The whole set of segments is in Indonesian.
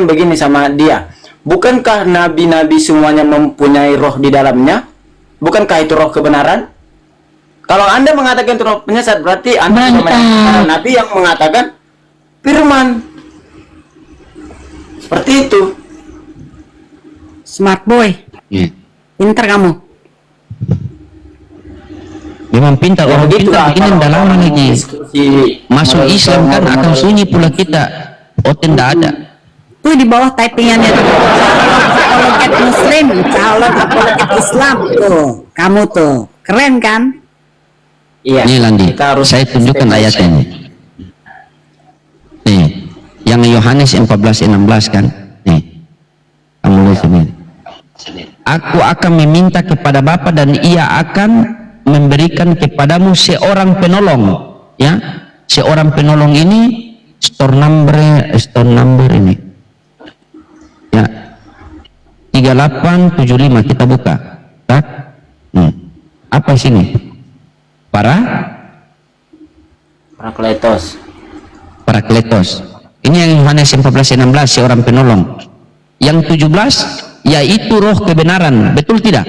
begini sama dia. Bukankah nabi-nabi semuanya mempunyai roh di dalamnya? Bukankah itu roh kebenaran? Kalau Anda mengatakan itu roh penyesat, berarti Anda nabi yang mengatakan firman. Seperti itu. Smart boy. Pintar kamu. Memang pintar orang pintar ini dalam lagi. Masuk Islam kan akan sunyi pula kita. Oten tidak ada. Tuh di bawah typingannya apologet Muslim, calon apologet Islam tuh. Kamu tuh keren kan? Iya. Nih Landi, saya tunjukkan ayat ini. Nih, yang Yohanes 14:16 kan? Nih, kamu lihat sini. Aku akan meminta kepada Bapa dan Ia akan memberikan kepadamu seorang penolong, ya. Seorang penolong ini store number ini. Ya. 3875 kita buka. Tak? Apa sini? Parakletos. Ini yang Yohanes 14:16 seorang penolong. Yang 17 yaitu roh kebenaran, betul tidak?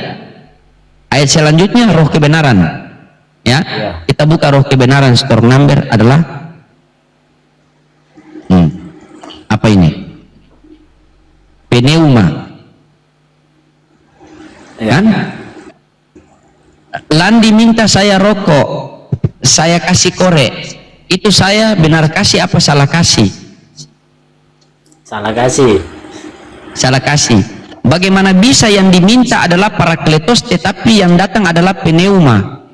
Ayat selanjutnya roh kebenaran, ya. Kita buka roh kebenaran, store number adalah apa ini? Pneuma, kan? Landi minta saya rokok, saya kasih korek, itu saya benar kasih apa salah kasih? Salah kasih. Salah kasih. Bagaimana bisa yang diminta adalah parakletos tetapi yang datang adalah pneuma?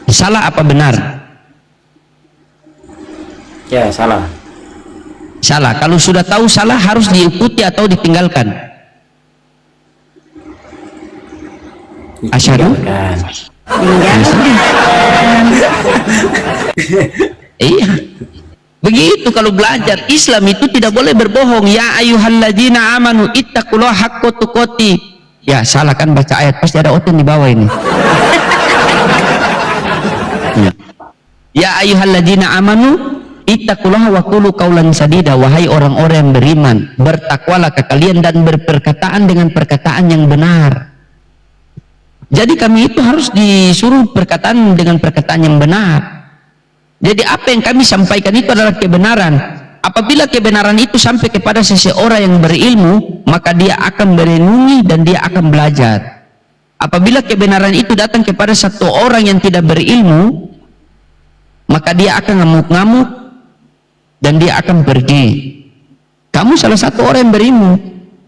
Salah apa benar? Ya, salah. Salah. Kalau sudah tahu salah harus diikuti atau ditinggalkan? Asyhadu. Iya. Begitu kalau belajar Islam itu tidak boleh berbohong. Ya ayyuhalladzina amanu ittaqullaha haqqa tuqatih. Ya, salah kan baca ayat, pasti ada oten di bawah ini. Ya ayyuhalladzina amanu ittaqullaha wa qulu qaulan sadida. Wahai orang-orang yang beriman, bertakwalah kalian dan berperkataan dengan perkataan yang benar. Jadi kami itu harus disuruh perkataan dengan perkataan yang benar. Jadi apa yang kami sampaikan itu adalah kebenaran. Apabila kebenaran itu sampai kepada seseorang yang berilmu, maka dia akan merenungi dan dia akan belajar. Apabila kebenaran itu datang kepada satu orang yang tidak berilmu, maka dia akan ngamuk-ngamuk dan dia akan pergi. Kamu salah satu orang yang berilmu,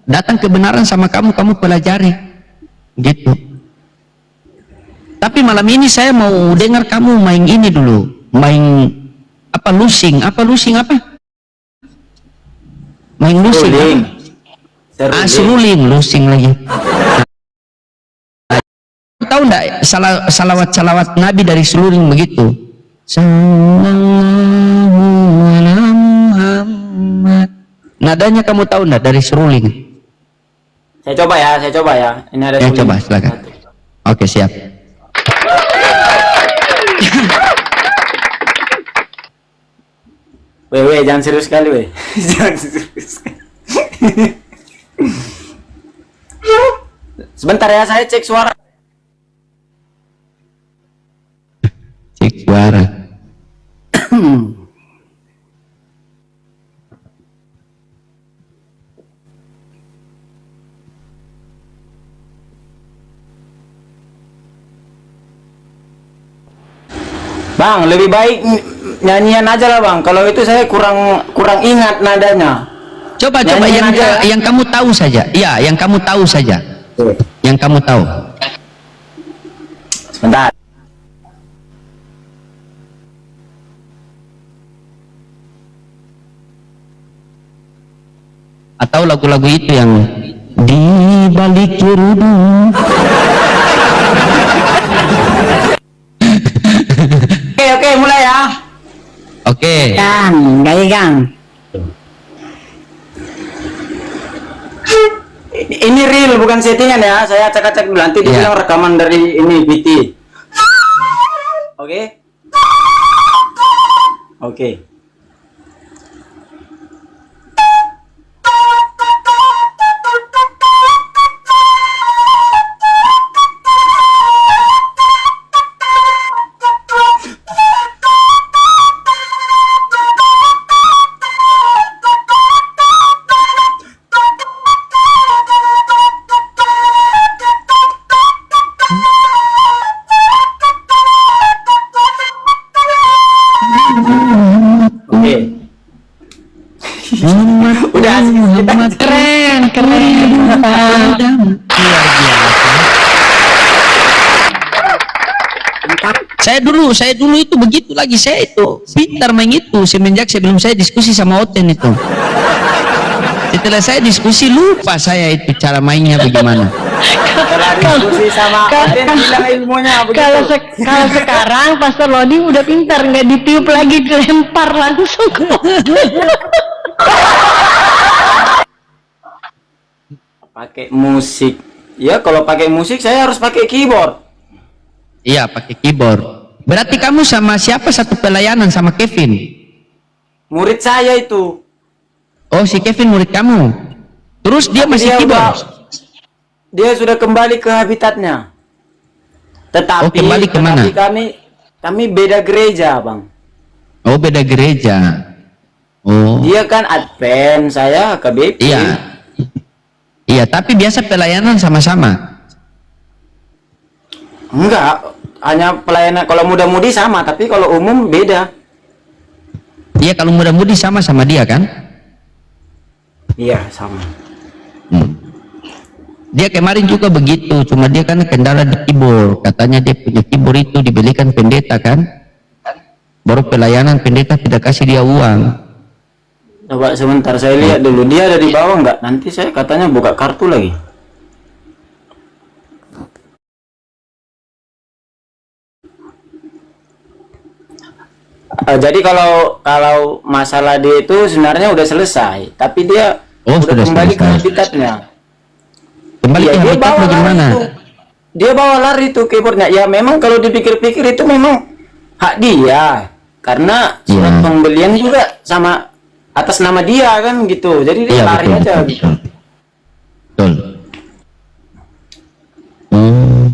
datang kebenaran sama kamu, kamu pelajari. Gitu. Tapi malam ini saya mau dengar kamu main ini dulu. Main apa lusing apa main lusing seruling lusing lagi. Tahu enggak salawat Nabi dari seruling begitu? Sallallahu alaihi Muhammad. Nadanya kamu tahu enggak dari seruling? Saya coba ya. Ini ada ya, coba silakan. Oke, siap. Weh, jangan serius sekali, weh. Jangan serius sekali. Sebentar ya, saya cek suara. Cek suara. Bang, lebih baik nyanyian aja lah bang. Kalau itu saya kurang ingat nadanya. Coba yang kamu tahu saja. Ya, yang kamu tahu saja. Yang kamu tahu. Sebentar. Atau lagu-lagu itu yang di balik kerudung. Oke, mulai ya. Oke. Gang. Ini real bukan settingan ya. Saya acak-acak dulu. Nanti dibilang rekaman dari ini BT. Oke. Udah asik kita. Muhammad Keren, keren. luar biasa. Saya dulu itu begitu lagi, saya itu pintar main itu semenjak sebelum saya diskusi sama Oten itu. Setelah saya diskusi lupa saya itu cara mainnya bagaimana. Setelah diskusi sama Oden bilang ilmunya begitu. Kalau sekarang Pastor Lodi udah pintar, nggak ditiup lagi, dilempar langsung. Pakai musik. Ya kalau pakai musik saya harus pakai keyboard. Iya, pakai keyboard. Berarti kamu sama siapa satu pelayanan sama Kevin? Murid saya itu. Oh, si Kevin murid kamu. Terus dia Tapi masih keyboard. Dia sudah kembali ke habitatnya. Tetapi Oh, kembali ke mana? kami beda gereja, Bang. Oh, beda gereja. Oh. Dia kan Advent, saya KBP. Iya. Iya, tapi biasa pelayanan sama-sama. Enggak, hanya pelayanan kalau muda-mudi sama, tapi kalau umum beda. Iya, kalau muda-mudi sama dia kan? Iya, sama. Dia kemarin juga begitu, cuma dia kan kendala di keyboard. Katanya dia punya keyboard itu dibelikan pendeta kan? Baru pelayanan pendeta tidak kasih dia uang. Coba sebentar saya lihat dulu. Dia ada di bawah enggak? Nanti saya katanya buka kartu lagi. Jadi kalau masalah dia itu sebenarnya udah selesai, tapi dia Oh, udah sudah kembali ke selesai. habitatnya. Kembali Iya, ke dia habitat bawa bagaimana? lari itu. Dia bawa lari itu keyboardnya. Ya memang kalau dipikir-pikir itu memang hak dia, karena surat Iya. pembelian juga sama atas nama dia kan gitu. Jadi dia Iya, lari betul, aja betul, gitu. betul. Betul. Hmm.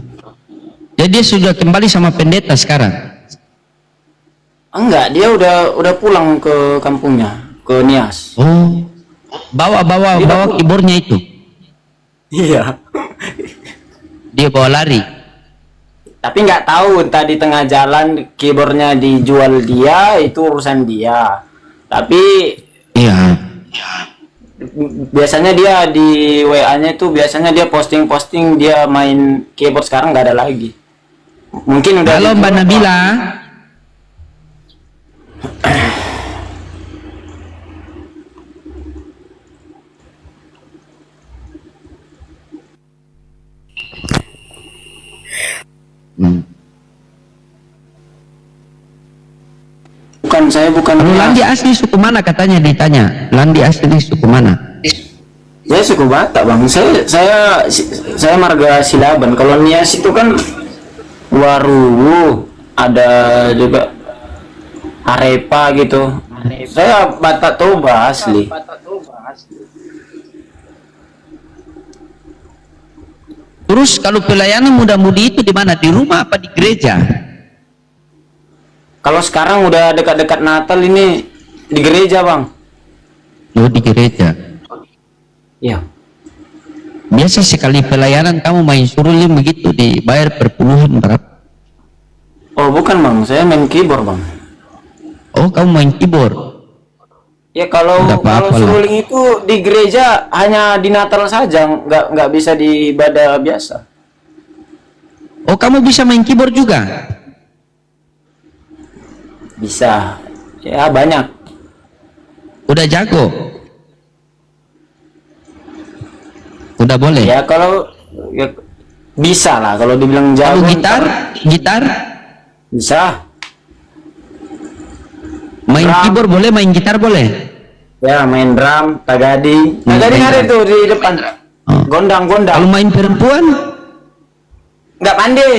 Jadi dia sudah kembali sama pendeta sekarang. Enggak, dia udah pulang ke kampungnya, ke Nias. Oh. Bawa keyboardnya itu. Iya. Dia bawa lari. Tapi nggak tahu entah di tengah jalan keyboardnya dijual dia, itu urusan dia. Tapi Iya. biasanya dia di WA-nya itu biasanya dia posting dia main keyboard, sekarang nggak ada lagi. Mungkin udah Halo Mbak dijual, Nabila. Saya bukan Kalau Nias. Landi asli suku mana katanya ditanya? Landi asli suku mana? Saya suku Batak, Bang. Saya marga Silaban. Kalau Nias itu kan Waruwu, ada juga Arepa gitu. Saya Batak Toba asli. Terus kalau pelayanan muda-mudi itu di mana? Di rumah apa di gereja? Kalau sekarang udah dekat-dekat Natal ini di gereja, Bang. Oh, di gereja. Iya. Biasa sekali pelayanan kamu main surulin begitu dibayar per puluhan berapa? Oh, bukan, Bang. Saya main keyboard, Bang. Oh, kamu main keyboard. Ya kalau Nggak apa-apa lah. suruling itu di gereja hanya di Natal saja, nggak bisa di ibadah biasa. Oh, kamu bisa main keyboard juga? Bisa. Ya banyak. Udah jago? Udah boleh? Ya kalau ya, bisa lah kalau dibilang Kalau jago. gitar? Bisa. Main Drum. keyboard boleh, main gitar boleh? Ya main drum, tagading. Tagading main ada drum. tuh di depan. Oh. Gondang. Kalau main perempuan? Nggak pandai.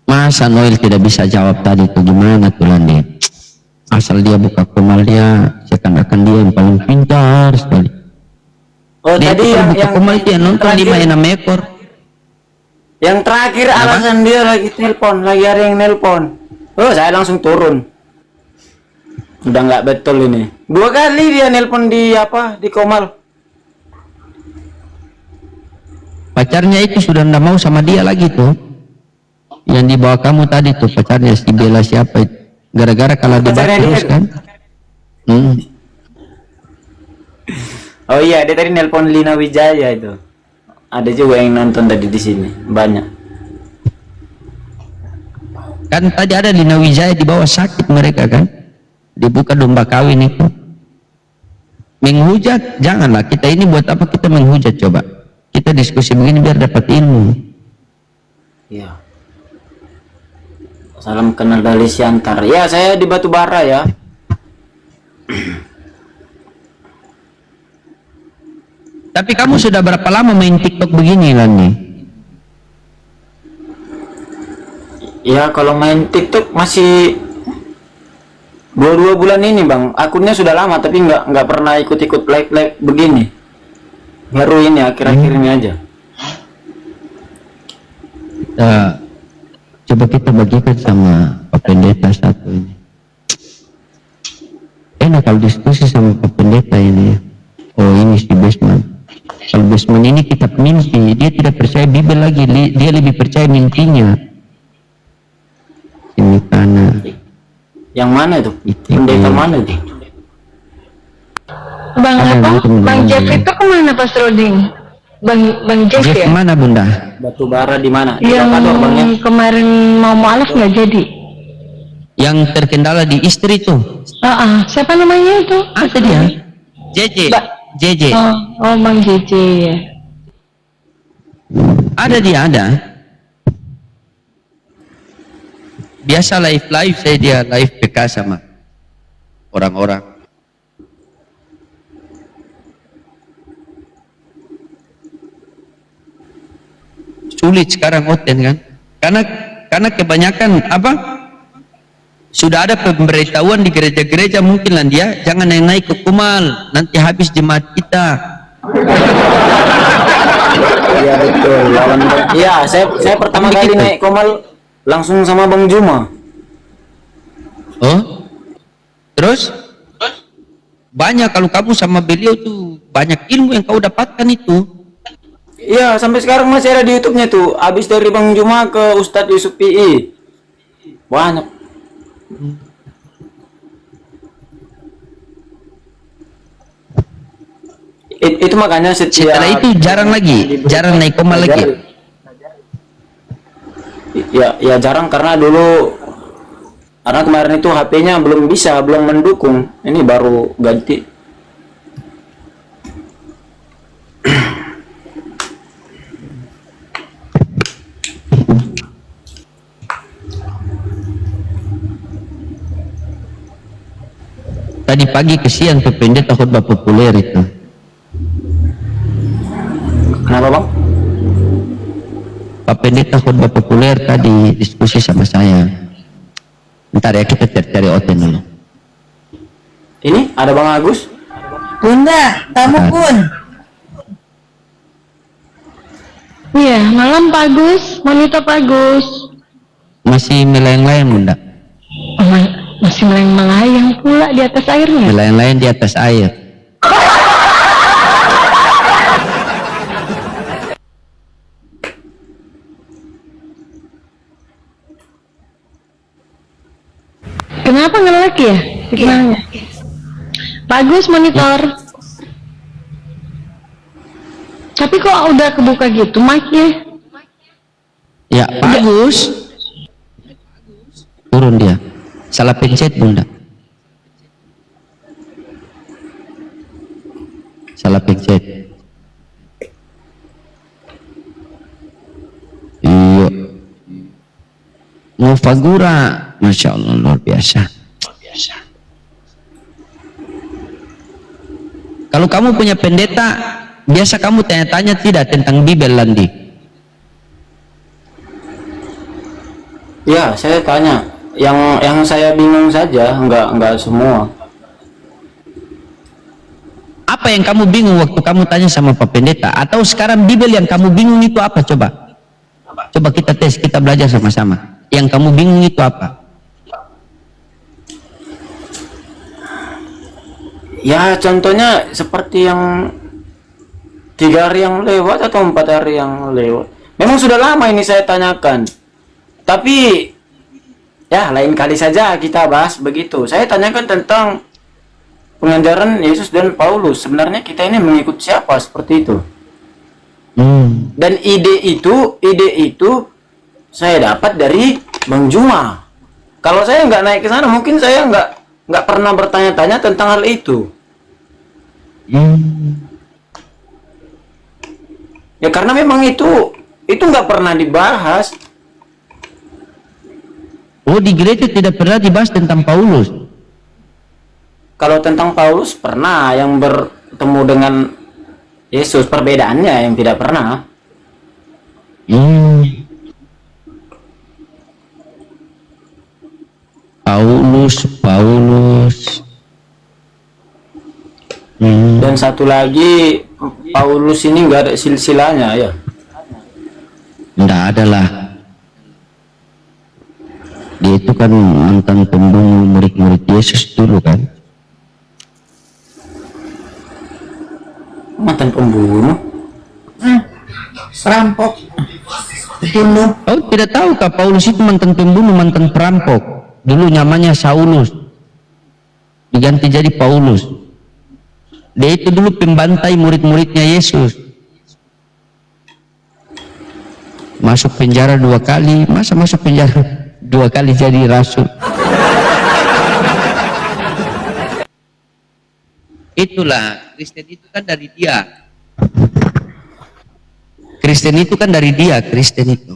Masa Noel tidak bisa jawab tadi tuh gimana tuh Landi? Asal dia buka komal dia seakan-akan dia yang paling pintar sekali. Oh Dia tadi itu kalau yang buka komal dia nonton 5-6 ekor. yang terakhir alasan dia lagi telepon, lagi ada yang nelpon. Oh saya langsung turun. Udah nggak betul ini. 2 kali dia nelpon di Komal. Pacarnya itu sudah ndak mau sama dia lagi tuh. Yang dibawa kamu tadi tuh pacarnya si Bella siapa itu? Gara-gara kalah debat Pacarnya terus dia. kan? Oh iya, dia tadi nelpon Lina Wijaya itu. Ada juga yang nonton tadi di sini, banyak. Kan tadi ada Lina Wijaya di bawah sakit mereka kan? Dibuka domba kawin itu. Menghujat, janganlah. Kita ini buat apa kita menghujat coba? Kita diskusi begini biar dapat ilmu. Iya. Salam kenal dari Siantar. Ya, saya di Batubara ya. Tapi kamu sudah berapa lama main TikTok begini Lani? Ya, kalau main TikTok masih dua bulan ini bang. Akunnya sudah lama tapi nggak pernah ikut-ikut like begini. Baru ini akhir-akhir ini aja. Coba kita bagikan sama Pak Pendeta satu ini. Enak kalau diskusi sama Pak Pendeta ini ya. Oh ini si Besman. Kalau Besman ini kitab mimpi, dia tidak percaya Bibel lagi, dia lebih percaya mimpinya. Ini tanah. Yang mana itu? Pendeta mana itu? Bang Ada apa? gitu, Bang teman-teman. Jeff itu kemana Pas Roding? Bang Jeff Jeff ya? mana Bunda? Batubara di mana? Di Yang Bakador bang ya? kemarin mau mualaf nggak jadi? Yang terkendala di istri tuh. Siapa namanya itu? Ada dia. JJ. JJ. Oh Bang JJ ya. Ada dia ada. Biasa live saya dia live PK sama orang-orang. Sulit sekarang Oten kan? Karena kebanyakan apa? Sudah ada pemberitahuan di gereja-gereja mungkin lah dia jangan naik ke Kumal nanti habis jemaat kita. Iya betul. Iya, saya pertama kali Begitu. naik Komal langsung sama Bang Juma. Oh, terus banyak kalau kamu sama beliau tuh banyak ilmu yang kau dapatkan itu. Iya, sampai sekarang masih ada di YouTube-nya tuh. Habis dari Bang Juma ke Ustadz Yusuf PI. Banyak. Itu makanya setiap Setelah itu jarang naik Komal lagi. Ya jarang karena kemarin itu HP-nya belum mendukung. Ini baru ganti. Tadi pagi kesian tuh pendeta khotbah populer itu. Kenapa bang? Pak Pendeta khotbah populer tadi diskusi sama saya. Ntar ya kita cari Oten dulu. Ini ada Bang Agus. Bunda, kamu pun. Iya, malam Pak Agus, wanita Pak Agus. Masih melayang-layang Bunda? Masih melayang-melayang pula di atas airnya. Melayang-layang di atas air. Kenapa ngelek ya signalnya? Pak Agus monitor. Tapi kok udah kebuka gitu mic-nya? Ya bagus. Turun dia. Salah pencet Bunda. Salah pencet. Iya. Mufagura, Masya Allah luar biasa. Kalau kamu punya pendeta, biasa kamu tanya-tanya tidak tentang Bibel Landi? Ya, saya tanya. Yang saya bingung saja, enggak semua. Apa yang kamu bingung waktu kamu tanya sama Pak Pendeta? Atau sekarang Bibel yang kamu bingung itu apa? Coba kita tes, kita belajar sama-sama. Yang kamu bingung itu apa? Ya, contohnya seperti yang 3 hari yang lewat atau 4 hari yang lewat. Memang sudah lama ini saya tanyakan. Tapi ya lain kali saja kita bahas begitu. Saya tanyakan tentang pengajaran Yesus dan Paulus. Sebenarnya kita ini mengikut siapa seperti itu. Dan ide itu saya dapat dari Bang Juma. Kalau saya nggak naik ke sana, mungkin saya nggak pernah bertanya-tanya tentang hal itu. Ya karena memang itu nggak pernah dibahas. Oh, di gereja tidak pernah dibahas tentang Paulus. Kalau tentang Paulus pernah, yang bertemu dengan Yesus, perbedaannya yang tidak pernah. Paulus. Dan satu lagi, Paulus ini nggak ada silsilahnya ya. Nggak ada lah. Dia itu kan mantan pembunuh murid-murid Yesus dulu kan. Mantan pembunuh. Perampok. Bunuh. Oh, tidak tahukah Paulus itu mantan pembunuh, mantan perampok. Dulu namanya Saulus, diganti jadi Paulus. Dia itu dulu pembantai murid-muridnya Yesus. Masuk penjara 2 kali. Masa masuk penjara 2 kali jadi rasul? Itulah, Kristen itu kan dari dia. Kristen itu kan dari dia, Kristen itu.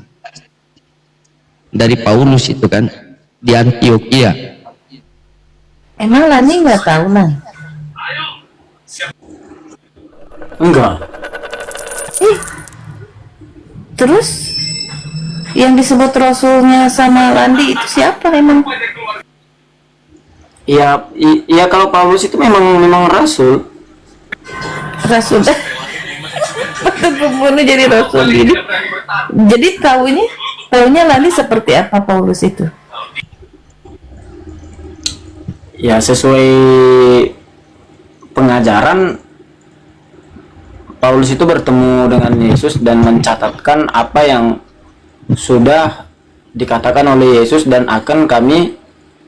Dari Paulus itu kan, di Antioquia. Emang Lani nggak tahu lah. Enggak. Terus yang disebut rasulnya sama Landi itu siapa emang? Iya kalau Paulus itu memang rasul. Rasul. Mantan pembunuh jadi rasul gini. Jadi taunya Landi seperti apa Paulus itu? Ya sesuai pengajaran, Paulus itu bertemu dengan Yesus dan mencatatkan apa yang sudah dikatakan oleh Yesus dan akan kami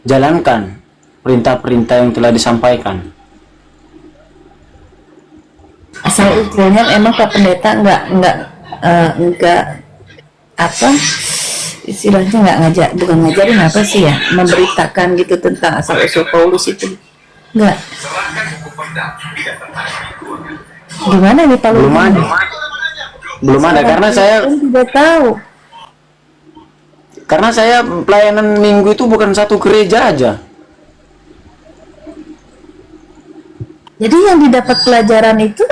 jalankan perintah-perintah yang telah disampaikan. Asal usulnya emang Pak Pendeta enggak apa istilahnya bukan ngajarin apa sih ya, memberitakan gitu tentang asal usul Paulus itu enggak. Gimana nih Pak? Belum ada karena saya tidak tahu. Karena saya pelayanan minggu itu bukan satu gereja aja. Jadi yang didapat pelajaran itu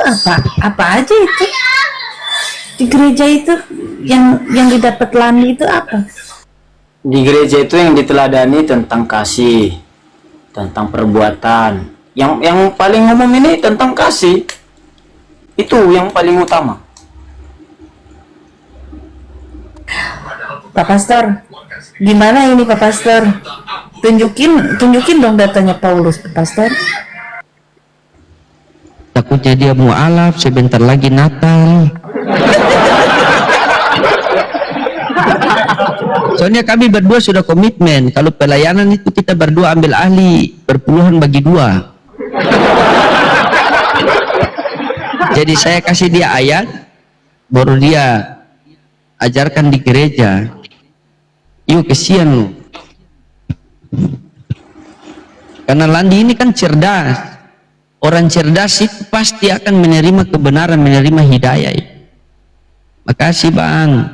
apa aja itu di gereja itu yang didapat Lani itu apa? Di gereja itu yang diteladani tentang kasih, tentang perbuatan. Yang paling umum ini tentang kasih. Itu yang paling utama. Pak Pastor, gimana ini Pak Pastor? Tunjukin dong datanya Paulus, Pak Pastor. Takutnya dia mau alaf, sebentar lagi Natal. Soalnya kami berdua sudah komitmen, kalau pelayanan itu kita berdua ambil ahli, berpuluhan bagi 2. Jadi saya kasih dia ayat, baru dia ajarkan di gereja. Yuk, kesian lu. Karena Landi ini kan cerdas. Orang cerdas itu pasti akan menerima kebenaran, menerima hidayah. Makasih Bang.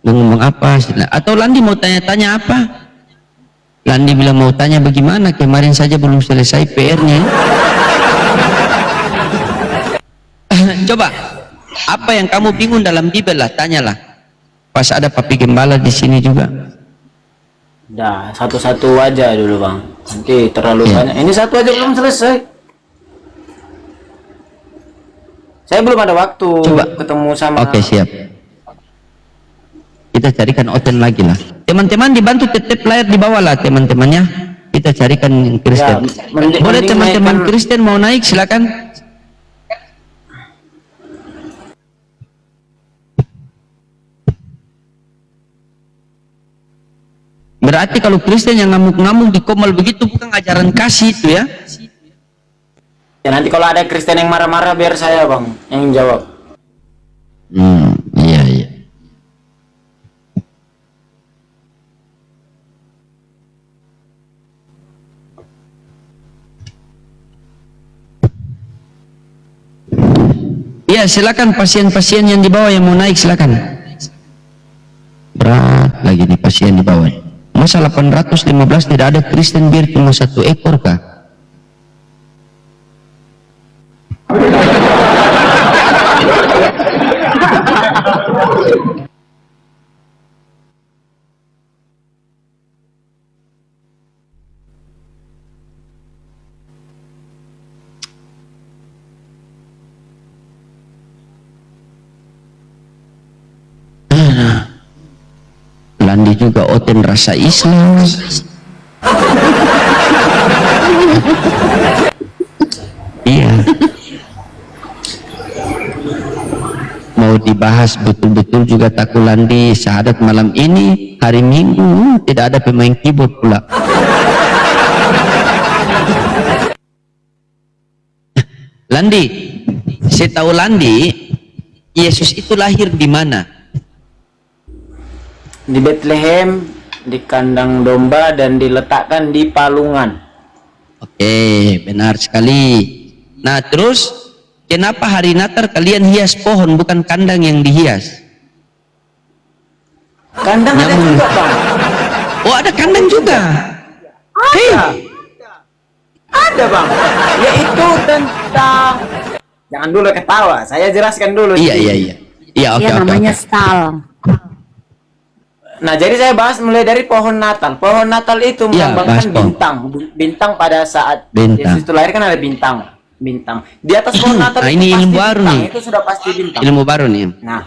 Lu ngomong apa? Atau Landi mau tanya-tanya apa? Landi bilang mau tanya bagaimana, kemarin saja belum selesai PR-nya. Coba, apa yang kamu bingung dalam Bibel lah, tanyalah. Pas ada Papi Gembala di sini juga. Dah, satu-satu aja dulu Bang. Nanti terlalu banyak. Ini satu aja belum selesai. Saya belum ada waktu. Coba ketemu sama. Oke, siap. Kita carikan oten lagi lah. Teman-teman dibantu tetep layar di bawah lah teman-temannya. kita carikan yang Kristen. mending- Boleh mending teman-teman naikkan- Kristen mau naik, silakan. Berarti kalau Kristen yang ngamuk-ngamuk di Komal begitu bukan ajaran kasih itu ya. Ya nanti kalau ada Kristen yang marah-marah biar saya bang yang jawab. Iya iya. Iya silakan pasien-pasien yang di bawah yang mau naik silakan. Berat lagi nih pasien di bawah. Masa 815 tidak ada Kristen bir cuma 1 ekor kah? Landi juga oten rasa Islam. Iya. Mau dibahas betul-betul juga Takulandi syahadat malam ini hari Minggu tidak ada pemain keyboard pula. Landi, saya tahu Landi, Yesus itu lahir di mana? Di Bethlehem, di kandang domba dan diletakkan di palungan. Oke, benar sekali. Nah, terus kenapa hari Natal kalian hias pohon bukan kandang yang dihias? Kandang ada Nyambung. juga bang. Oh, ada kandang juga. Ada bang. Yaitu tentang. Jangan dulu ketawa. Saya jelaskan dulu. Iya, iya, iya. Iya, oke, Iya, oke, namanya oke. stal. Nah, jadi saya bahas mulai dari pohon Natal. Pohon Natal itu Iya, melambangkan bahas pohon. bintang. Bintang pada saat Bintang. Yesus itu lahir kan ada bintang. Bintang. Di atas pohon Natal Nah, itu ini pasti ilmu baru bintang. nih. Itu sudah pasti bintang. Ilmu baru nih. Nah,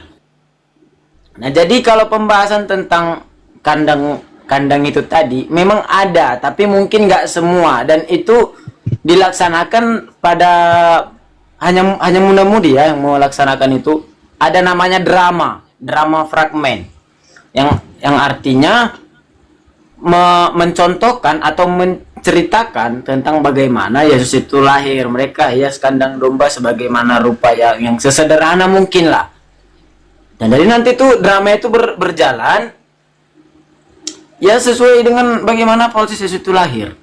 jadi kalau pembahasan tentang kandang itu tadi memang ada, tapi mungkin nggak semua dan itu dilaksanakan pada hanya muda-mudi ya yang mau laksanakan itu. Ada namanya drama fragmen yang artinya mencontohkan atau menceritakan tentang bagaimana Yesus itu lahir. Mereka hias kandang domba sebagaimana rupa yang sesederhana mungkin lah. Dan dari nanti tuh drama itu berjalan ya sesuai dengan bagaimana proses Yesus itu lahir.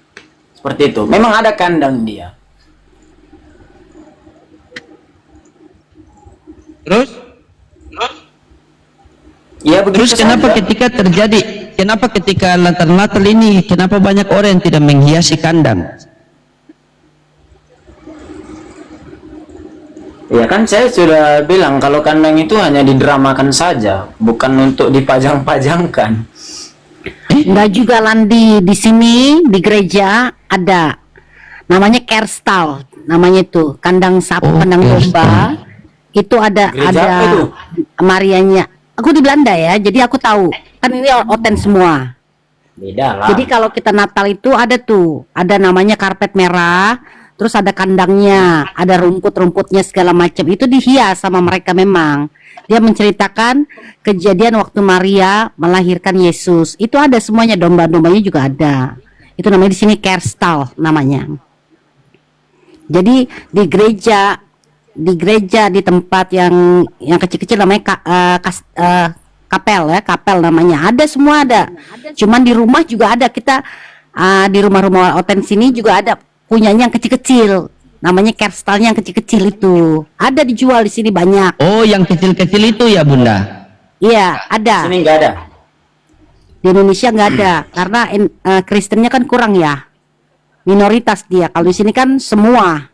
Seperti itu. Memang ada kandang dia. Terus? Ya begitu Terus kenapa saja. kenapa ketika Natal ini, kenapa banyak orang yang tidak menghiasi kandang? Ya kan saya sudah bilang kalau kandang itu hanya didramakan saja, bukan untuk dipajang-pajangkan. Enggak juga Landi, di sini di gereja ada namanya kerstal, namanya itu kandang sapi, Oh, kandang kerstal. domba. Itu ada Gereja apa itu? Marianya. Aku di Belanda ya, jadi aku tahu. Kan ini oten semua. Beda lah. Jadi kalau kita Natal itu ada tuh, ada namanya karpet merah, terus ada kandangnya, ada rumput-rumputnya segala macam. Itu dihias sama mereka memang. Dia menceritakan kejadian waktu Maria melahirkan Yesus. Itu ada semuanya, domba-dombanya juga ada. Itu namanya di sini kerstal namanya. Jadi di gereja di tempat yang kecil-kecil namanya kapel ya, kapel namanya. Ada semua ada. Cuman di rumah juga ada kita di rumah-rumah oten sini juga ada punyanya yang kecil-kecil. Namanya kerstalnya yang kecil-kecil itu. Ada dijual di sini banyak. Oh, yang kecil-kecil itu ya, Bunda? Iya, ada. Sini nggak ada. Di Indonesia nggak ada karena Kristennya kan kurang ya. Minoritas dia. Kalau di sini kan semua.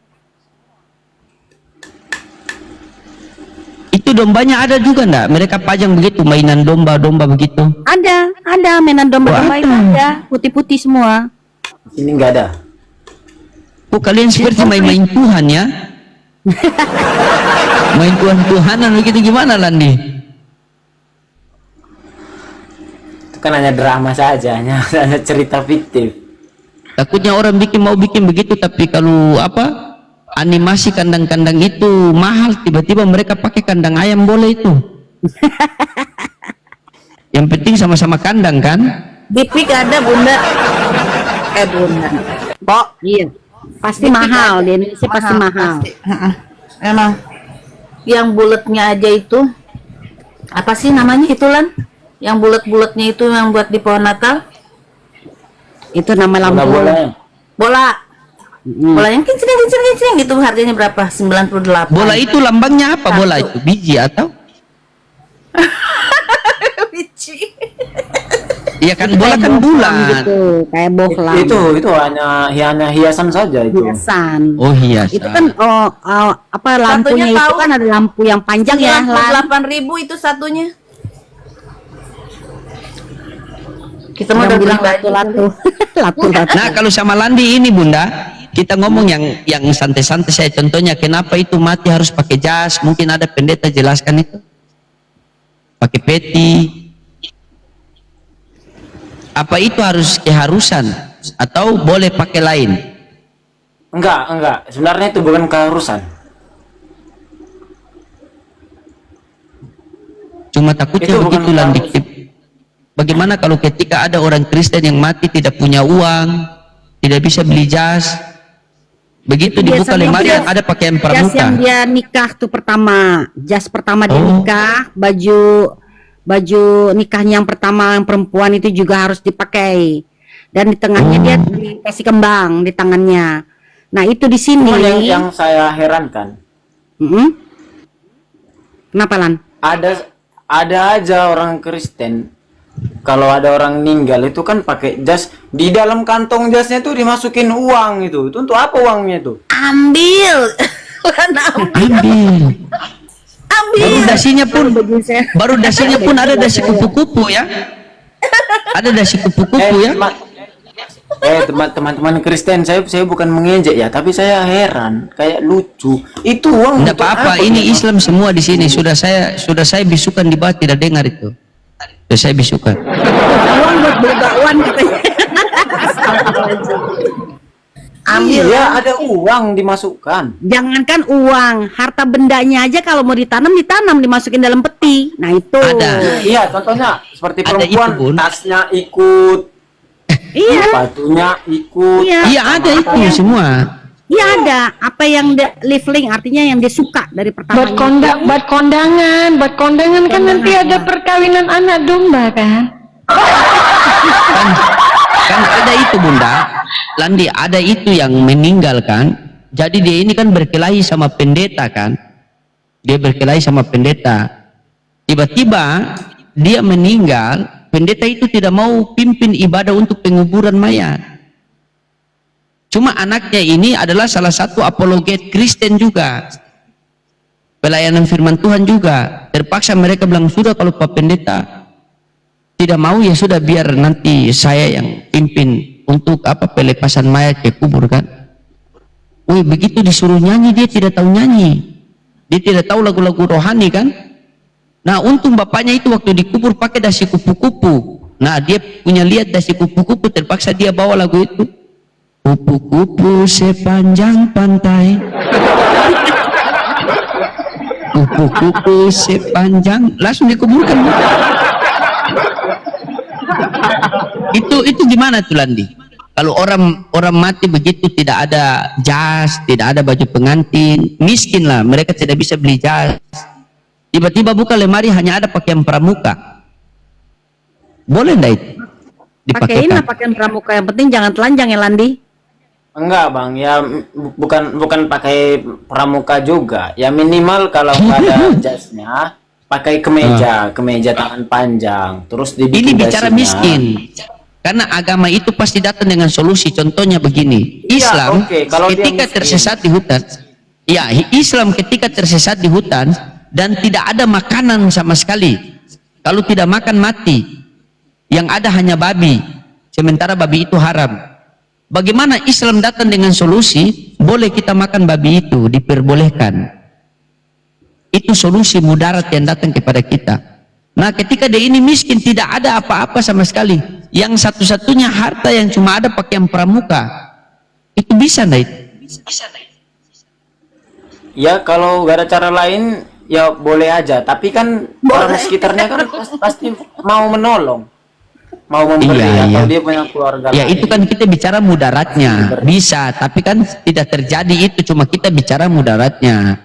Itu dombanya ada juga enggak? Mereka pajang begitu, mainan domba-domba begitu. Ada mainan domba-domba itu ada, putih-putih semua. Sini nggak ada. Oh, kalian seperti main-main Tuhan ya? Main Tuhan-Tuhanan begitu gimana, Landi? Itu kan hanya drama saja, hanya cerita fiktif. Takutnya orang mau bikin begitu, tapi kalau apa animasi kandang-kandang itu mahal, tiba-tiba mereka pakai kandang ayam, boleh itu. Yang penting sama-sama kandang kan. Di Pik ada bunda. Bunda. Kok? Iya. Pasti mahal di Indonesia, pasti mahal. Pasti. Emang yang bulatnya aja itu apa sih namanya itu Lan? Yang bulat-bulatnya itu yang buat di pohon Natal? Itu nama lampu. Bola. Bola yang kincring itu harganya berapa? 98. Bola itu lambangnya apa? Bola itu biji atau? Biji. Iya kan, bola kan bulat. Gitu, kayak bohlam. Itu hanya hiasan saja itu. Hiasan. Oh hiasan. Itu kan apa lampunya Satunya itu tahu. kan ada lampu yang panjang ya, Lan. 8.000 itu satunya. Kita mau Yang udah bilang beli baju. latu-latu. Latu-latu. Nah kalau sama Landi ini bunda, kita ngomong yang santai-santai. Saya contohnya kenapa itu mati harus pakai jas, mungkin ada pendeta jelaskan itu. Pakai peti. Apa itu harus keharusan atau boleh pakai lain? Enggak. Sebenarnya itu bukan keharusan. Cuma takutnya Itu bukan begitu Landi. Bagaimana kalau ketika ada orang Kristen yang mati tidak punya uang, tidak bisa beli jas, begitu dibuka Biasanya lemari jas- yang ada pakaian Jas pramuka. yang dia nikah tuh pertama, jas pertama dia Oh. nikah, baju nikahnya yang pertama yang perempuan itu juga harus dipakai. Dan di tengahnya dia dikasih kembang di tangannya. Nah, itu di sini. Cuma yang saya herankan, Mm-mm. Kenapa, Lan? ada aja orang Kristen, kalau ada orang meninggal itu kan pakai jas, di dalam kantong jasnya itu dimasukin uang itu untuk apa uangnya itu? Ambil. Ambil. Baru dasinya pun, ada dasi kupu-kupu ya. Ada dasi kupu-kupu ya. Teman-teman Kristen, saya bukan mengejek ya, tapi saya heran, kayak lucu. Itu uang Tidak untuk apa-apa, apa ini memang? Islam semua di sini. Sudah saya bisukan di bawah, tidak dengar itu. Sudah saya bisukan. Uang buat beli bakwan katanya. Ambil. Iya, ada uang dimasukkan. Jangankan uang, harta bendanya aja kalau mau ditanam dimasukin dalam peti. Nah, itu. Ada. Iya, contohnya seperti Ada perempuan, itu, Bun. tasnya ikut, Iya. sepatunya ikut. Iya. Iya ada itu semua. Iya ada. Apa yang dia liveling artinya yang dia suka dari pertama. Buat kondangan kan nanti ada perkawinan anak domba kan. Kan ada itu bunda, Landi, ada itu yang meninggal kan. Jadi dia ini kan berkelahi sama pendeta kan. Dia berkelahi sama pendeta. Tiba-tiba dia meninggal. Pendeta itu tidak mau pimpin ibadah untuk penguburan mayat. Cuma anaknya ini adalah salah satu apologet Kristen juga. Pelayanan firman Tuhan juga. Terpaksa mereka bilang, sudah kalau Pak Pendeta tidak mau, ya sudah biar nanti saya yang pimpin untuk pelepasan mayat ke kubur kan. Wih, begitu disuruh nyanyi dia tidak tahu nyanyi. Dia tidak tahu lagu-lagu rohani kan. Nah, untung bapaknya itu waktu dikubur pakai dasi kupu-kupu. Nah, dia punya lihat dasi kupu-kupu, terpaksa dia bawa lagu itu. Kupu-kupu sepanjang pantai. Kupu-kupu sepanjang, langsung dikuburkan. Itu gimana tuh Landi? Kalau orang mati begitu tidak ada jas, tidak ada baju pengantin, miskin lah, mereka tidak bisa beli jas. Tiba-tiba buka lemari hanya ada pakaian pramuka. Boleh enggak itu? Pakaiin lah pakaian pramuka, yang penting jangan telanjang ya Landi. Enggak bang, ya bukan pakai pramuka juga. Ya minimal kalau nggak ada jasnya, pakai kemeja tangan panjang. Terus Ini dibikin bicara dasinya. miskin. Karena agama itu pasti datang dengan solusi. Contohnya begini, Iya, Islam oke, kalau dia ketika miskin. tersesat di hutan, ya Islam ketika tersesat di hutan dan tidak ada makanan sama sekali. Kalau tidak makan mati. Yang ada hanya babi. Sementara babi itu haram. Bagaimana Islam datang dengan solusi? Boleh kita makan babi itu, diperbolehkan. Itu solusi mudarat yang datang kepada kita. Nah, ketika dia ini miskin, tidak ada apa-apa sama sekali. Yang satu-satunya harta yang cuma ada pakaian pramuka, itu bisa enggak itu? Ya kalau gak ada cara lain ya boleh aja, tapi kan orang sekitarnya kan pasti mau menolong, mau memberi Iya, atau iya. dia punya keluarga Ya lain. itu kan kita bicara mudaratnya, bisa, tapi kan tidak terjadi itu, cuma kita bicara mudaratnya.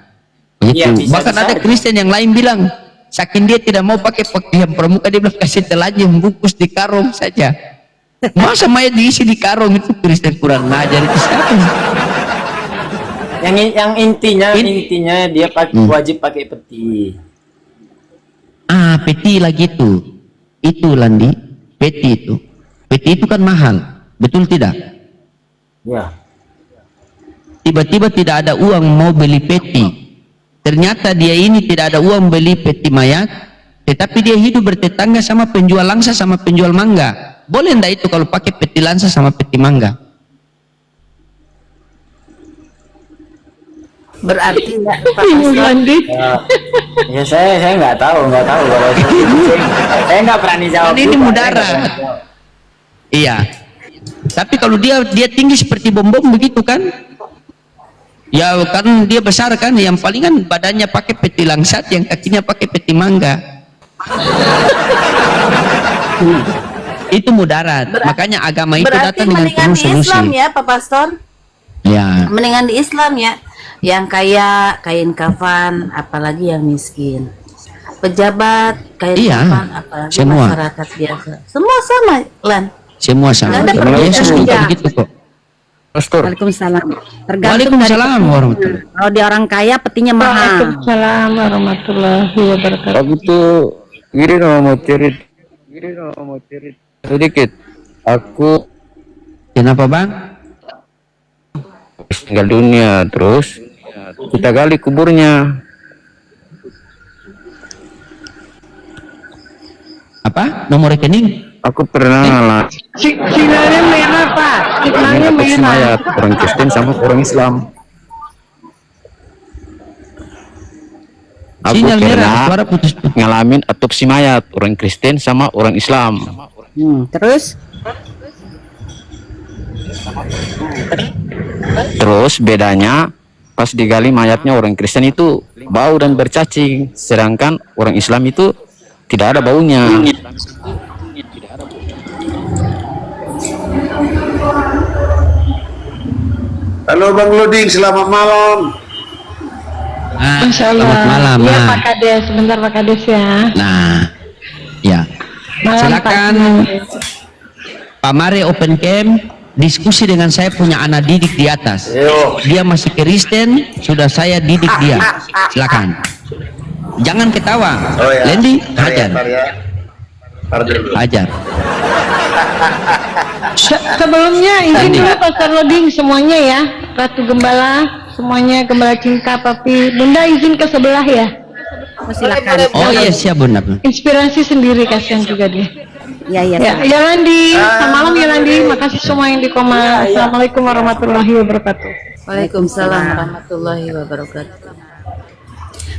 Iya, Gitu. bisa, Bahkan bisa ada aja. Kristen yang lain bilang, saking dia tidak mau pakai pakaian pramuka, dia bilang kasih telanjang bungkus di karung saja. Masa mayat diisi di karung, itu Kristen kurang ngajar itu siapa? Yang intinya dia wajib pakai peti. Ah, peti lagi itu Landi, peti itu kan mahal, betul tidak? Ya. Tiba-tiba tidak ada uang mau beli peti, ternyata dia ini tidak ada uang beli peti mayat, tetapi dia hidup bertetangga sama penjual langsa sama penjual mangga. Boleh enggak itu kalau pakai peti langsa sama peti mangga? Berarti enggak Pak Bingung Pastor. Landi. Ya saya nggak tahu kalau saya nggak berani jawab. Kan ini juga, mudarat. saya nggak berani jawab. Iya. Tapi kalau dia tinggi seperti bom-bom begitu kan? Ya kan dia besar kan, yang paling kan badannya pakai peti langsat, yang kakinya pakai peti mangga. Itu mudarat. Makanya agama itu Berarti datang dengan mendingan penuh di solusi. Islam ya Pak Pastor. Ya. Mendingan di Islam ya. Yang kaya kain kafan, apalagi yang miskin. Pejabat kain Iya, kafan, apalagi semua. masyarakat biasa. Semua sama, Lan. Semua sama. Nggak ada Karena Yesus perbedaan. juga Ya. begitu kok. Pastor. Waalaikumsalam. Tergantung Waalaikumsalam dari warahmatullahi. kalau dia orang kaya petinya mahal. Waalaikumsalam warahmatullahi wabarakatuh. Begitu Giri mau cerita sedikit. Aku Kenapa bang? tinggal dunia, terus kita gali kuburnya. Apa? Nomor rekening? Aku pernah lah Signalnya merah Pak, signalnya otopsi merah. mayat orang Kristen sama orang Islam. Aku Sinyal merah, pernah suara putus-putus. ngalamin otopsi mayat orang Kristen sama orang Islam. Terus Terus bedanya pas digali mayatnya orang Kristen itu bau dan bercacing, sedangkan orang Islam itu tidak ada baunya. Halo Bang Loding, selamat malam. Insya Allah. Selamat malam. Iya Nah. Pak Kades, sebentar Pak Kades ya. Nah, ya. Malam, Silakan Pak Mari open cam, diskusi dengan saya punya anak didik di atas. Dia masih Kristen, sudah saya didik dia. Silakan. Jangan ketawa. Oh ya. Lendi, Ntar ya, hajar. ntar ya. Ntar dulu. Hajar. Sebelumnya izin Andi. dulu Pastor Loding semuanya ya, Ratu Gembala, semuanya Gembala Cinta, Papi, Bunda izin ke sebelah ya. silakan. Oh iya, siap Bunda. Inspirasi sendiri kasihan juga dia. Ya ya. Ya, Yolandi, selamat malam Yolandi, makasih semua yang di koma. Assalamualaikum warahmatullahi wabarakatuh. Waalaikumsalam warahmatullahi wabarakatuh.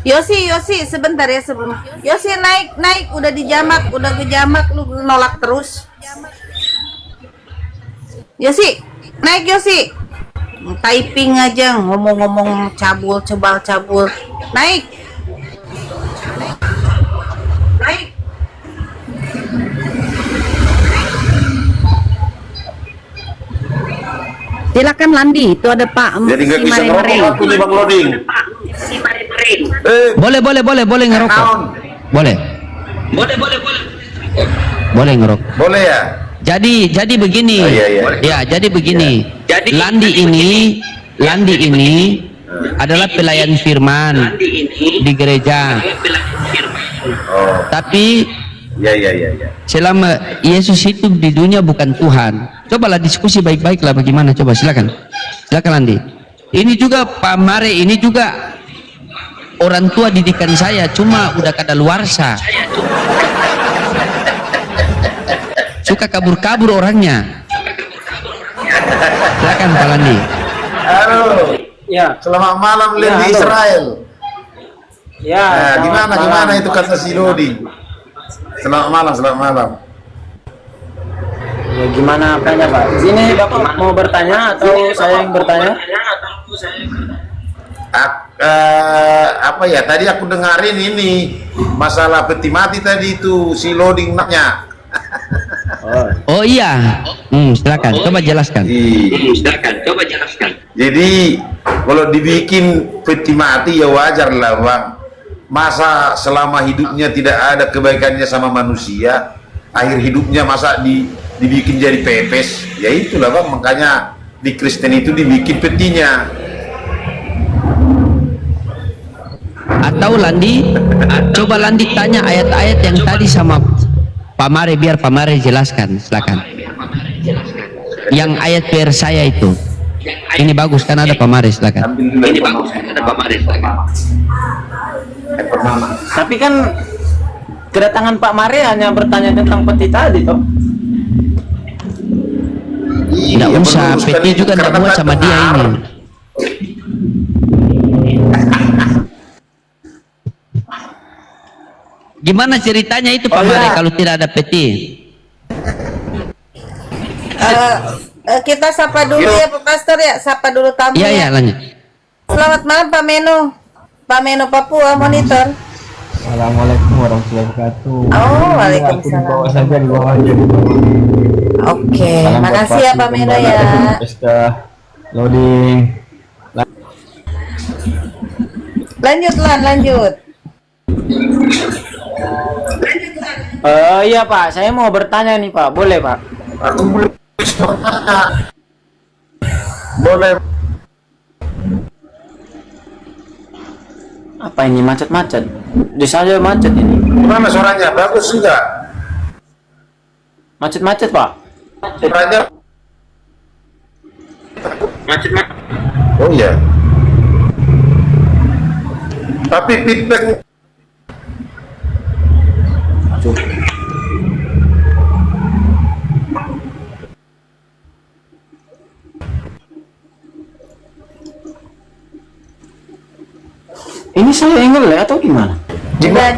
Yosi, sebentar ya sebelum Yosi naik, udah dijamak, udah kejamak, lu nolak terus. Yosi, naik Yosi. Typing aja, ngomong-ngomong cabul, cabul. Naik. Silakan Landi, itu ada Pak Jadi nggak si bisa Mari ngerokok aku nih Bang Loding. Boleh ngerokok. Boleh. Boleh ngerokok. Boleh ya? Jadi begini. Oh, iya, iya. Ya, jadi begini. Landi ini adalah pelayan firman di gereja. Oh, Tapi iya. selama Yesus hidup di dunia bukan Tuhan. Cobalah diskusi baik-baik lah bagaimana, coba silakan. Silakan Landi. Ini juga Pak Mare, ini juga orang tua didikan saya, cuma udah kadaluarsa. Suka kabur-kabur orangnya. Silakan Pak Landi. Halo. Ya, Selamat malam halo. Lendi Israel. ya. Nah, selamat gimana malam. itu kata si Loding? Selamat malam, selamat malam. Ya gimana apanya Pak? Sini Bapak mau bertanya atau saya yang bertanya? Apa ya? Tadi aku dengarin ini masalah peti mati tadi itu si loading nanya. Oh iya. Silakan, coba jelaskan. Jadi kalau dibikin peti mati ya wajar lah bang. Masa selama hidupnya tidak ada kebaikannya sama manusia, akhir hidupnya masa dibikin jadi pepes? Ya itulah bang, makanya di Kristen itu dibikin petinya. Atau Landi, coba Landi tanya ayat-ayat yang tadi sama Pak Mare, biar Pak Mare jelaskan. Silakan. Yang ayat per saya itu. Ini bagus kan, ada Pak Mare, silakan. Ini bagus, ada Pak Maris. Tapi kan kedatangan Pak Mare hanya bertanya tentang peti tadi toh. Tidak usah, peti juga tidak muat sama dia ini. Gimana ceritanya itu Pak Mare kalau tidak ada peti? Kita sapa dulu ya Pak Pastor ya, sapa dulu tamu Iya, ya. iya, lanjut. Selamat malam Pak Meno. Pak Meno Papua Monitor. Assalamualaikum warahmatullahi wabarakatuh. Oh, waalaikumsalam. Di bawah saja, di bawah aja. Oke, makasih ya Pak Meno ya. Pesta loading. Lanjut Lan, lanjut. Iya Pak, saya mau bertanya nih Pak, boleh Pak? Aku boleh. Apa ini macet-macet? Di saya macet ini. Gimana suaranya? Bagus enggak? Macet-macet Pak. Suaranya oh iya. Tapi feedback Ini saya yang ngelek atau gimana? Juga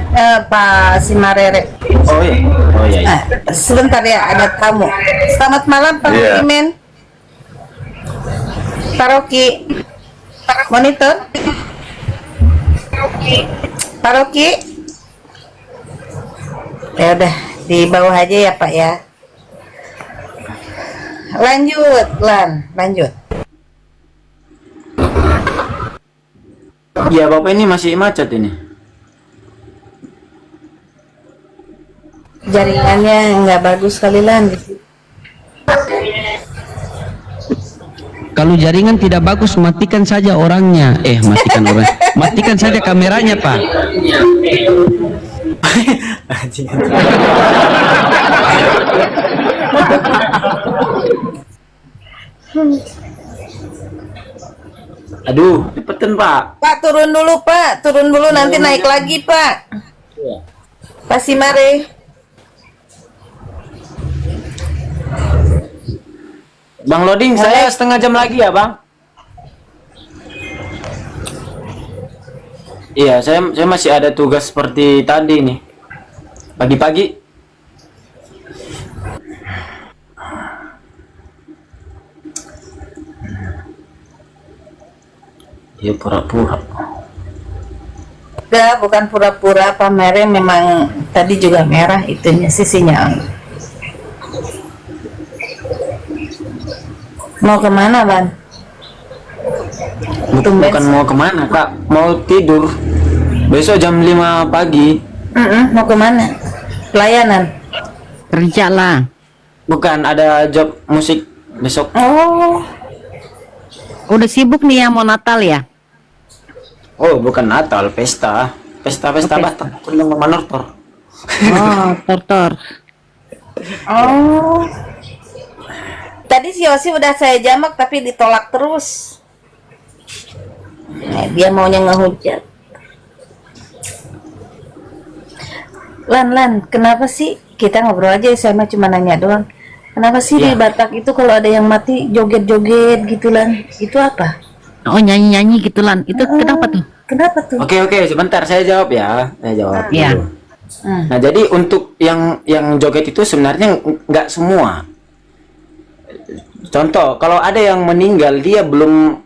Pak Simarere. Oh iya. Oh iya. Iya. Sebentar ya, ada tamu. Selamat malam Pak Iya. Imen. Paroki Monitor. Paroki. Ya udah, di bawah aja ya Pak ya. Lanjut, Lan, lanjut. Ya Bapak, ini masih macet ini. Jaringannya nggak bagus kali Lan. Kalau jaringan tidak bagus, matikan saja orangnya. Matikan orang. Matikan saja kameranya, Pak. Aduh, cepetin Pak. Pak turun dulu Pak, turun dulu nanti naik lagi Pak. Pak Simare. Bang loading, saya setengah jam lagi ya Bang. Iya, saya masih ada tugas seperti tadi nih. Pagi-pagi. Ya pura-pura. Enggak, bukan pura-pura, Pak Mere memang tadi juga merah itunya sisinya. Mau kemana, Ban? Bukan mau kemana Kak, mau tidur. Besok jam 5 pagi. Mau kemana? Pelayanan. Kerja lah. Bukan, ada job musik besok. Oh, Udah sibuk nih ya, mau Natal ya? Oh, bukan Natal, pesta. Pesta Batak. Aku bilang manortor. Oh, tortor. oh. Tadi si Yosi udah saya jamak tapi ditolak terus. Nah, dia maunya ngehujat. Lan, kenapa sih kita ngobrol aja? Saya mah cuma nanya doang. Kenapa sih di Ya. Batak itu kalau ada yang mati joget-joget gitu Lan? Itu apa? Oh, nyanyi-nyanyi gitu Lan. Itu kenapa tuh? Kenapa tuh? Oke, sebentar saya jawab ya. Saya jawab. Iya. dulu. Hmm. Nah, jadi untuk yang joget itu sebenarnya nggak semua. Contoh, kalau ada yang meninggal dia belum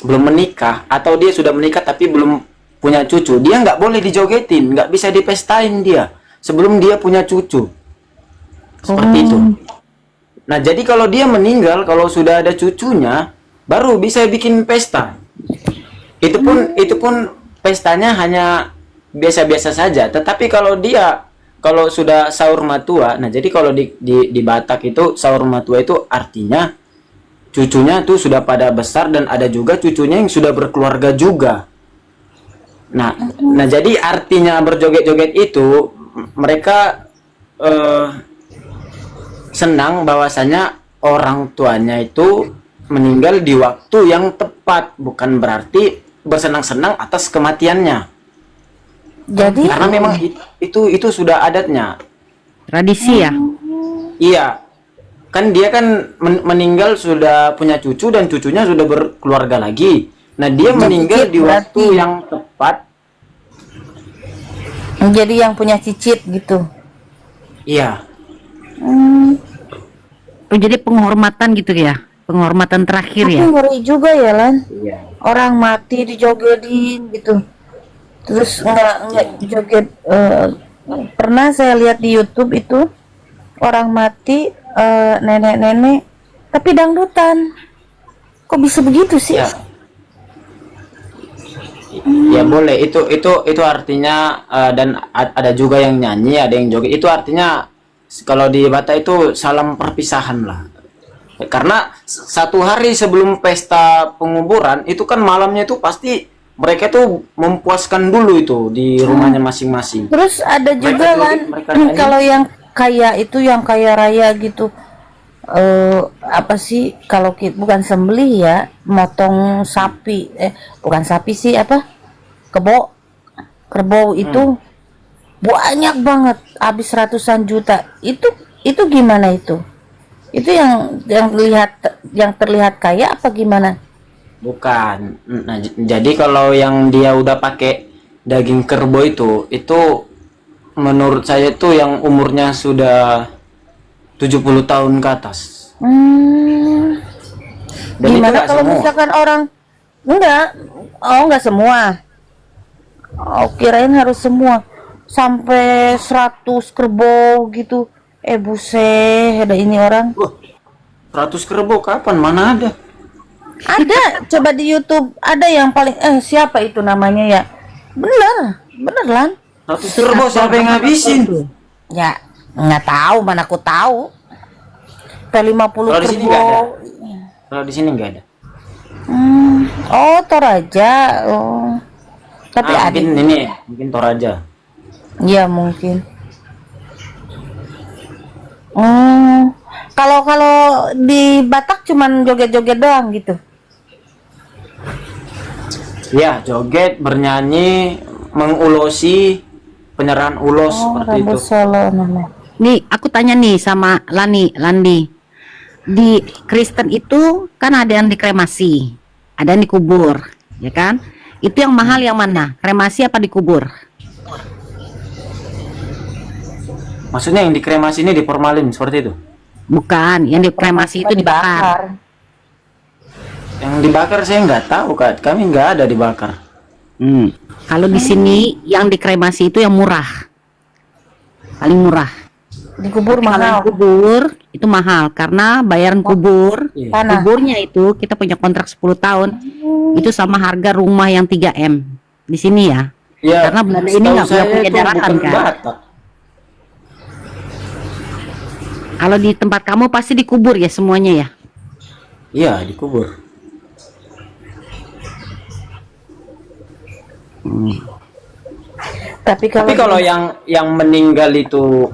belum menikah atau dia sudah menikah tapi belum punya cucu, dia nggak boleh dijogetin, nggak bisa dipestain dia sebelum dia punya cucu. Seperti itu. Nah, jadi kalau dia meninggal, kalau sudah ada cucunya, baru bisa bikin pesta. Itu pun pestanya hanya biasa-biasa saja. Tetapi kalau sudah sahur matua, nah jadi kalau di Batak itu sahur matua itu artinya cucunya tuh sudah pada besar dan ada juga cucunya yang sudah berkeluarga juga. Nah jadi artinya berjoget-joget itu mereka senang bahwasanya orang tuanya itu meninggal di waktu yang tepat, bukan berarti bersenang-senang atas kematiannya. Jadi Karena memang itu sudah adatnya. Tradisi ya. Iya. Kan dia kan meninggal sudah punya cucu dan cucunya sudah berkeluarga lagi. Nah, dia meninggal di waktu berarti. yang tepat. jadi yang punya cicit gitu. Iya. Oh, jadi penghormatan gitu ya. Penghormatan terakhir Tapi ya. ngeri juga ya Lan. Iya. Orang mati dijogetin gitu. Terus nggak joget. Pernah saya lihat di YouTube itu orang mati nenek-nenek tapi dangdutan. Kok bisa begitu sih? Ya. Ya boleh, itu artinya dan ada juga yang nyanyi, ada yang joget. Itu artinya kalau di Batak itu salam perpisahan lah. Karena satu hari sebelum pesta penguburan itu kan malamnya itu pasti mereka tuh mempuaskan dulu itu di rumahnya masing-masing. Terus ada juga joget, kan mereka nyanyi. kalau yang kaya itu yang kaya raya gitu apa sih kalau bukan sembelih ya, motong sapi bukan sapi sih apa kerbau itu banyak banget, habis ratusan juta. Itu gimana itu yang terlihat kaya apa gimana? Bukan. Nah, jadi kalau yang dia udah pakai daging kerbau itu menurut saya itu yang umurnya sudah 70 tahun ke atas. Dan itu Gimana nggak kalau semua. misalkan orang enggak semua. Oh, kirain harus semua sampai 100 kerbau gitu. Buset, ada ini orang. 100 kerbau kapan? Mana ada? Ada, coba di YouTube ada yang paling siapa itu namanya ya? Bener Lan. 100 kerbau siapa yang ngabisin? Ya, nggak tahu, mana aku tahu. P50 Kalau di sini nggak ada. kerbau. Kalau di sini nggak ada. Oh, Toraja. Oh. Tapi ada. Mungkin Toraja. Ya mungkin. Kalau di Batak cuman joget-joget doang gitu. Ya, joget, bernyanyi, mengulosi, penyerahan ulos seperti itu. Rabu Solo namanya. Nih, aku tanya nih sama Landi. Di Kristen itu kan ada yang dikremasi, ada yang dikubur, ya kan? Itu yang mahal yang mana? Kremasi apa dikubur? Maksudnya yang dikremasi ini diformalin seperti itu? Bukan, yang dikremasi itu dibakar. Yang dibakar saya nggak tahu, Kak. Kami nggak ada dibakar. Kalau di sini yang dikremasi itu yang murah, paling murah. Dikubur Kalau yang mahal. kubur itu mahal karena bayaran kubur. Tanah. Kuburnya itu kita punya kontrak 10 tahun. Itu sama harga rumah yang 3M di sini ya. Ya, Karena Belanda ini setahu nggak saya punya itu daratan bukan kan. Batak. Kalau di tempat kamu pasti dikubur ya semuanya ya. Iya, dikubur. Tapi Tapi kalau yang meninggal itu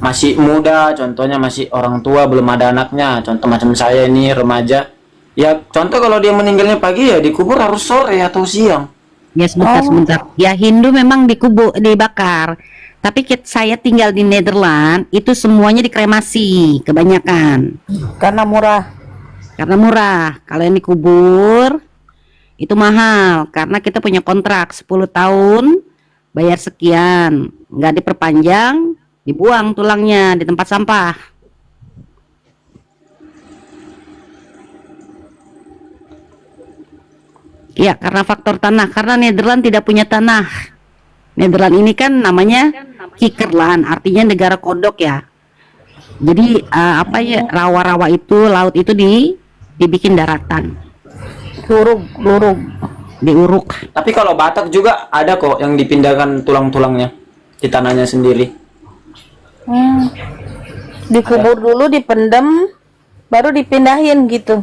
masih muda, contohnya masih orang tua, belum ada anaknya, contoh macam saya ini remaja. Ya, contoh kalau dia meninggalnya pagi ya dikubur harus sore atau siang. Ya sebentar. Ya Hindu memang dikubur, dibakar. Tapi saya tinggal di Nederland itu semuanya dikremasi kebanyakan. karena murah. Karena murah. Kalau yang dikubur itu mahal karena kita punya kontrak 10 tahun bayar sekian, nggak diperpanjang, dibuang tulangnya di tempat sampah. Ya, karena faktor tanah, karena Nederland tidak punya tanah. Nederland ini kan namanya Kikkerland, artinya negara kodok ya. Jadi apa ya, rawa-rawa itu, laut itu dibikin daratan, lurug, diuruk. Tapi kalau Batak juga ada kok yang dipindahkan tulang-tulangnya di tanahnya sendiri. Dikubur dulu, dipendam, baru dipindahin gitu.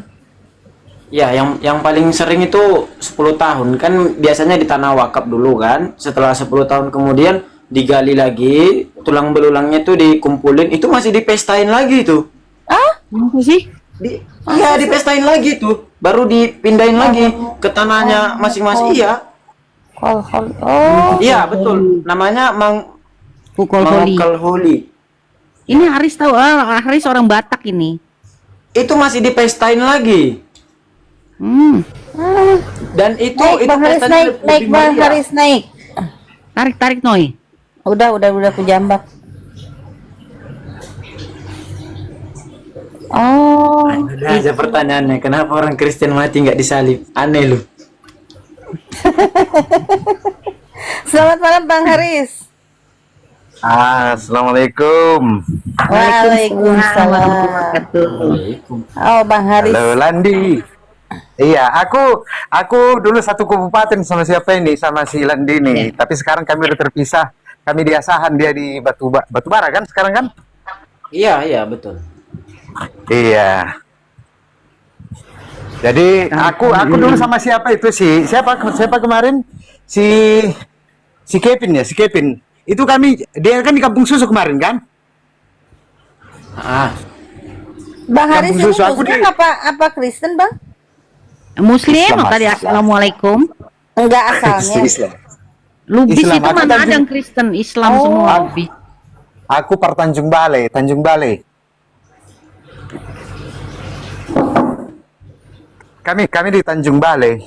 Ya, yang paling sering itu 10 tahun kan biasanya di tanah wakaf dulu kan. Setelah 10 tahun kemudian digali lagi, tulang belulangnya tuh dikumpulin, itu masih dipestain lagi tuh. Apa sih? Iya, dipestain lagi tuh. Baru dipindahin lagi ke tanahnya masing-masing. Iya. Iya, betul. Namanya Pukul Holi. Mangkal Holi. Ini Haris tahu, Haris orang Batak ini. Itu masih dipestain lagi. Dan itu Bang Haris pestanya naik, lebih Bang meriah. Haris naik. Tarik Noi. Udah aku jambak. Oh, Ada aja pertanyaannya, kenapa orang Kristen mati nggak disalib? Aneh loh. selamat malam Bang Haris. Assalamualaikum. Waalaikumsalam. Oh, Bang Haris. Halo Landi. Iya, aku dulu satu kabupaten sama siapa ini, sama si Landi nih. Tapi sekarang kami udah terpisah. Kami di Asahan, dia di Batubara kan sekarang kan? Iya, betul. Iya. Jadi aku dulu sama siapa itu sih? Siapa kemarin? Si Kevin ya, si Kevin. Itu dia kan di Kampung Susu kemarin kan? Bang Haris Kampung ini Susu, aku Muslim apa Kristen, Bang? Muslim Islam, tadi. Islam. Assalamualaikum. Enggak asalnya. Islam. Lubis Islam, itu aku mana ada Tanjung- yang Kristen, Islam semua. Lubis. Aku per Tanjung Balai. Kami di Tanjung Balai.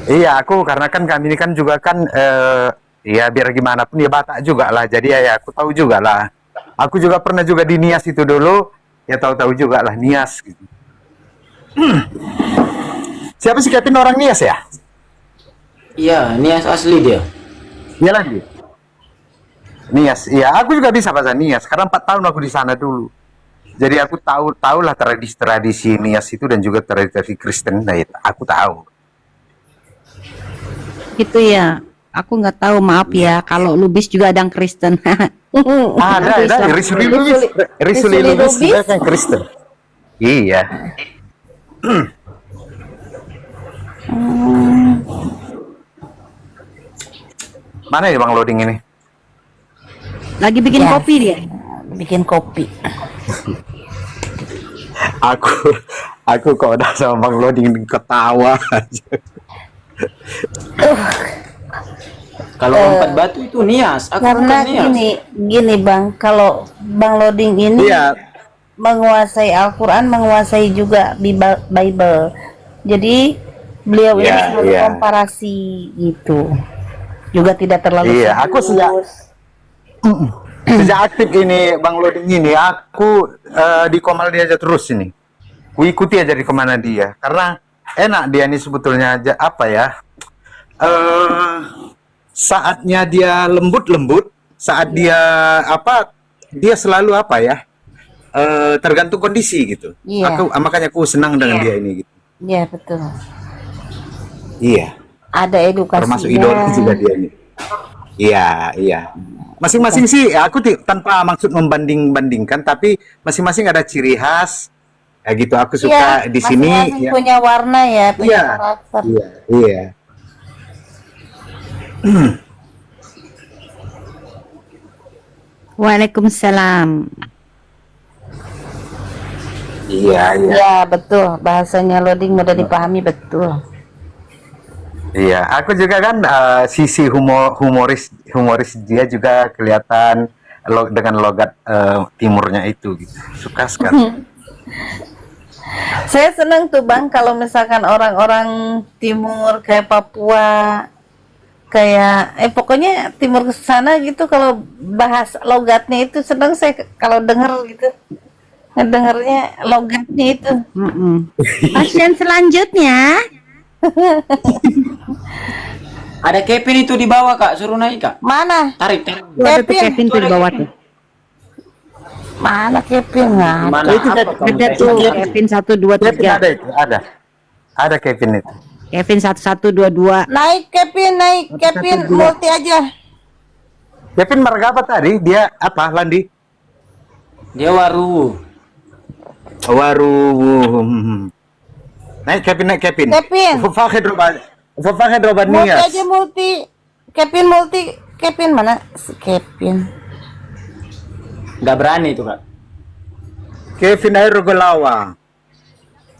Iya, karena kan kami ini kan juga kan ya biar gimana pun ya Batak juga lah. Jadi ya aku tahu juga lah. Aku juga pernah juga di Nias itu dulu, ya tahu-tahu juga lah Nias gitu. Siapa sih Kevin, orang Nias ya? Iya, Nias asli dia. Iya lagi. Nias, iya aku juga bisa bahasa Nias. Karena 4 tahun aku di sana dulu. Jadi aku tahu lah tradisi Nias itu dan juga tradisi Kristen. Nah, itu aku tahu. Gitu ya. Aku nggak tahu, maaf ya. Kalau Lubis juga ada yang Kristen. Ada. Risuli Lubis juga kan Kristen. Iya. Mana ya Bang loading ini? Lagi bikin Ya. kopi dia. Bikin kopi. Aku kok udah sama Bang loading ketawa aja. Kalau Empat Batu itu Nias. Aku Karena bukan Nias. gini Bang, kalau Bang Loading ini Iya. menguasai Al-Quran, menguasai juga Bible. Jadi beliau ini Iya, selalu iya. komparasi gitu. Juga tidak terlalu Iya, aku serius. Sejak aktif ini Bang loading ini, aku di Komal dia aja terus ini. Ku ikuti aja di kemana dia, karena enak dia nih sebetulnya aja apa ya? Saatnya dia lembut, saat dia dia selalu apa ya? Tergantung kondisi gitu. Iya. Makanya aku senang dengan dia ini gitu. Iya betul. Iya. Ada edukasinya. Termasuk idolku juga dia ini. Iya. Masing-masing sih, aku tanpa maksud membanding-bandingkan, tapi masing-masing ada ciri khas. Ya gitu, aku suka di sini. Masing-masing Ya. punya warna ya, punya Iya. karakter. Iya. Waalaikumsalam. Iya. Ya betul, bahasanya Loading mudah dipahami betul. Iya, aku juga kan sisi humoris dia juga kelihatan dengan logat timurnya itu gitu. Suka sekali. Saya senang tuh Bang kalau misalkan orang-orang timur kayak Papua, kayak pokoknya timur ke sana gitu, kalau bahas logatnya itu senang saya kalau denger gitu. Ngedengernya logatnya itu. Pasien selanjutnya. Ada Kevin itu di bawah Kak, suruh naik Kak. Mana? Tarik. Tuh, ada tuh Kevin tuh di bawah tuh. Mana Kevin? Nggak ada. Mana? Itu Apa kamu Ada naik? tuh Kevin 1 2 Kevin 3. ada itu, ada Kevin itu. Kevin 1 1 2 2. Naik Kevin, multi aja. Kevin marga apa tadi? Dia apa, Landi? Dia waru. Naik Kevin. Kevin. Fafahe droban Multi nias. aja multi. Kevin mana? Si Kevin. Nggak berani itu Kak. Kevin air Rogolawa.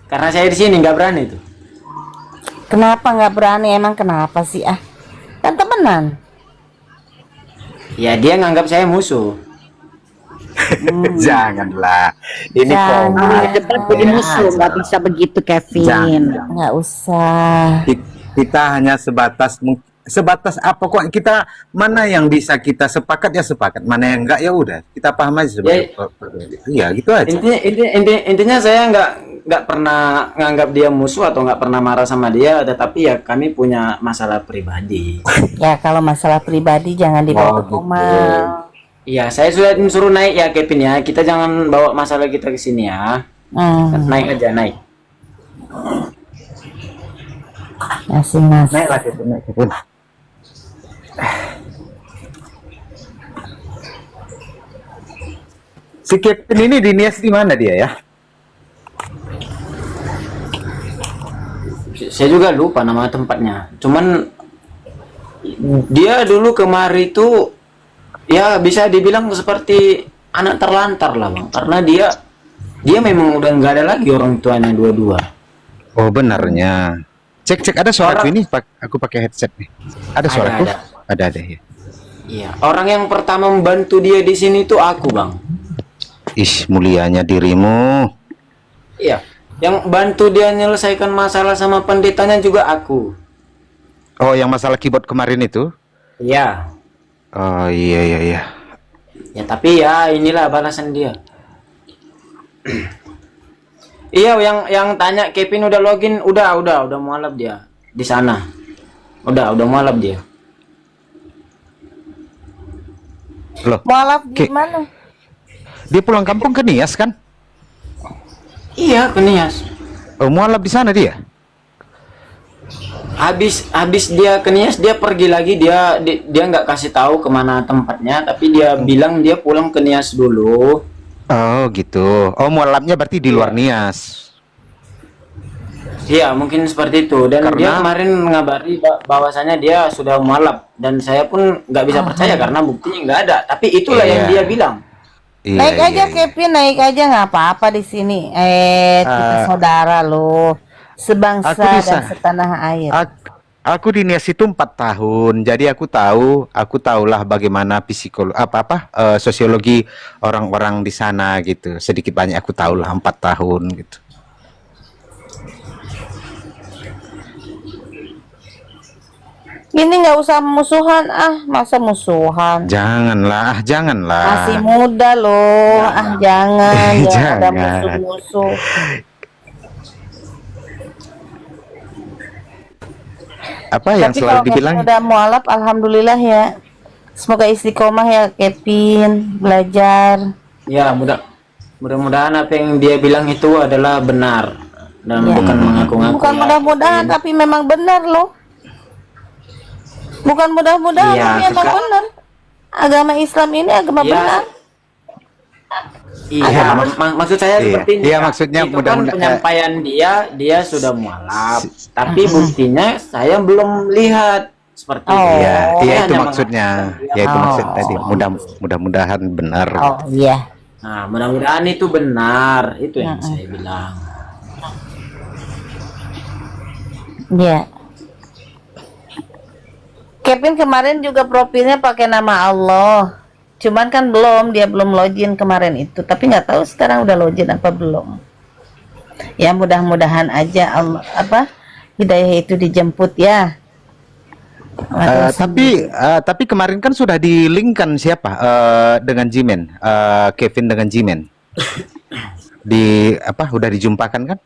Karena saya di sini nggak berani itu. Kenapa nggak berani? Emang kenapa sih ah? Kan temenan. Ya dia nganggap saya musuh. Janganlah. Ini Jangan. kok. Debat jadi musuh, nggak bisa begitu Kevin. Jangan. Nggak usah. Kita hanya sebatas apa kok, kita mana yang bisa kita sepakat ya sepakat, mana yang enggak ya udah kita paham aja sebagai iya gitu aja. Intinya saya nggak pernah nganggap dia musuh atau nggak pernah marah sama dia, tetapi ya kami punya masalah pribadi. Ya kalau masalah pribadi jangan dibawa ke rumah. Iya, saya sudah suruh naik ya Kevin ya. Kita jangan bawa masalah kita ke sini ya. Naik aja, naik. Masing-masing. Naiklah Kevin. Si Kevin ini dinias di mana dia ya? Saya juga lupa nama tempatnya. Cuman dia dulu kemari itu ya bisa dibilang seperti anak terlantar lah Bang. Karena dia memang udah nggak ada lagi orang tuanya dua-dua. Oh benarnya. Cek ada suaraku ini, aku pakai headset nih. Ada suaraku? Ada ya. Iya, orang yang pertama membantu dia di sini tuh aku Bang. Ish, mulianya dirimu. Iya, yang bantu dia menyelesaikan masalah sama pendetanya juga aku. Oh, yang masalah keyboard kemarin itu? Iya. Oh iya. Ya tapi ya inilah balasan dia. Iya, yang tanya Kevin udah login, udah mualaf dia di sana. Udah mualaf dia. Loh, Mualaf gimana? dia pulang kampung ke Nias kan? Iya, ke Nias. Oh, mualaf di sana dia? Habis dia ke Nias, dia pergi lagi, dia nggak kasih tahu kemana tempatnya, tapi dia bilang dia pulang ke Nias dulu. Oh gitu. Oh, mualafnya berarti di luar Nias. Iya, mungkin seperti itu. Dan dia kemarin mengabari bahwasanya dia sudah mualaf, dan saya pun nggak bisa percaya karena buktinya nggak ada. Tapi itulah yang dia bilang. Naik aja Kevin, naik aja nggak apa-apa di sini. Kita saudara loh, sebangsa dan setanah air. Aku di Nias itu 4 tahun, jadi aku tahulah bagaimana sosiologi orang-orang di sana gitu. Sedikit banyak aku tahulah 4 tahun gitu. Ini nggak usah musuhan masa musuhan? Janganlah. Masih muda loh, jangan ada musuh-musuh. Apa yang Tapi selalu kalau dibilang? udah mualaf, alhamdulillah ya. Semoga istiqomah ya Kevin, belajar. Ya, mudah-mudahan apa yang dia bilang itu adalah benar dan bukan mengaku-ngaku. Bukan mudah-mudahan, tapi memang benar loh. Bukan mudah-mudahan, Iya, tapi memang benar. Agama Islam ini agama benar. Iya, maksud saya seperti ini. Iya, maksudnya itu kan penyampaian dia sudah mualaf, tapi buktinya saya belum lihat seperti itu. Iya, itu maksudnya. Ya itu maksud tadi. Mudah-mudahan benar. Oh iya. Nah, mudah-mudahan itu benar, itu yang saya bilang. Iya. Kevin kemarin juga profilnya pakai nama Allah. Cuman kan dia belum login kemarin itu. Tapi nggak tahu sekarang udah login apa belum. Ya mudah-mudahan aja Allah hidayah itu dijemput ya. Tapi kemarin kan sudah di-link-kan siapa dengan Jimen, Kevin dengan Jimen. Udah dijumpakan kan?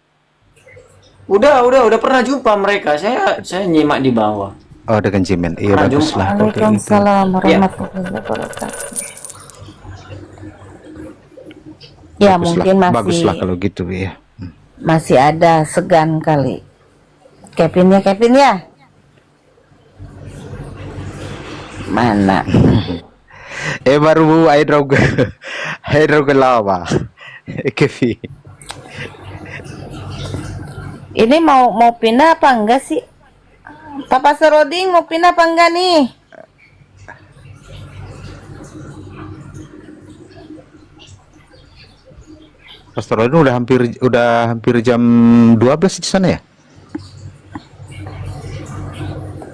Udah pernah jumpa mereka. Saya nyimak di bawah. Oh, dengan Jimen. Iya, Pernah bagus jumpa. lah kalau kayak gitu. Waalaikumsalam warahmatullahi wabarakatuh. Ya mungkin Bagus lah kalau gitu ya. masih ada segan kali. Kevin ya. Mana? Baru hydro lava. Kevin. Ini mau pindah apa enggak sih? Papa Seroding mau pindah apa enggak nih? Pastor Odin udah hampir jam 12 di sana ya?